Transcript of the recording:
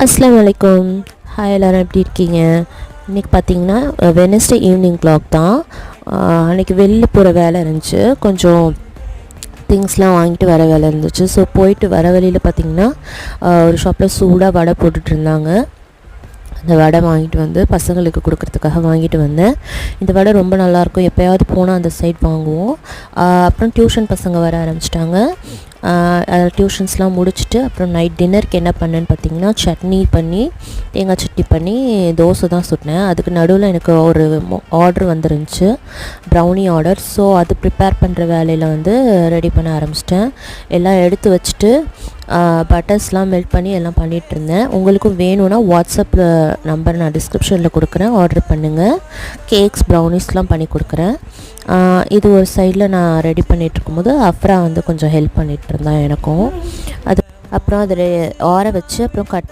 அஸ்ஸலாமு அலைக்கும். ஹாய் எல்லோரும், எப்படி இருக்கீங்க? இன்றைக்கி பார்த்தீங்கன்னா வெனஸ்டே ஈவினிங் க்ளாக் தான். அன்றைக்கி வெளில போகிற வேலை இருந்துச்சு, கொஞ்சம் திங்ஸ்லாம் வாங்கிட்டு வர வேலை இருந்துச்சு. ஸோ போயிட்டு வர வழியில் பார்த்திங்கன்னா ஒரு ஷாப்பில் சூடாக வடை போட்டுட்ருந்தாங்க. அந்த வடை வாங்கிட்டு வந்து பசங்களுக்கு கொடுக்குறதுக்காக வாங்கிட்டு வந்தேன். இந்த வடை ரொம்ப நல்லாயிருக்கும், எப்போயாவது போனால் அந்த சைட் வாங்குவோம். அப்புறம் டியூஷன் பசங்க வர ஆரம்பிச்சிட்டாங்க. டியூஷன்ஸ்லாம் முடிச்சுட்டு அப்புறம் நைட் டின்னருக்கு என்ன பண்ணேன்னு பார்த்தீங்கன்னா, சட்னி பண்ணி, தேங்காய் சட்னி பண்ணி தோசை தான் சுட்டினேன். அதுக்கு நடுவில் எனக்கு ஒரு ஆர்டர் வந்துருந்துச்சு, ப்ரௌனி ஆர்டர். ஸோ அது ப்ரிப்பேர் பண்ணுற வேலையில் வந்து ரெடி பண்ண ஆரம்பிச்சிட்டேன். எல்லாம் எடுத்து வச்சுட்டு பட்டர்ஸ்லாம் மெல்ட் பண்ணி எல்லாம் பண்ணிகிட்ருந்தேன். உங்களுக்கும் வேணும்னா வாட்ஸ்அப்பில் நம்பர் நான் டிஸ்கிரிப்ஷனில் கொடுக்குறேன், ஆர்டர் பண்ணுங்கள். கேக்ஸ் ப்ரௌனிஸ்லாம் பண்ணி கொடுக்குறேன். இது ஒரு சைடில் நான் ரெடி பண்ணிகிட்ருக்கும்போது அஃப்ரா வந்து கொஞ்சம் ஹெல்ப் பண்ணிகிட்ருந்தேன் எனக்கும். அது அப்புறம் அதில் ஆற வச்சு அப்புறம் கட்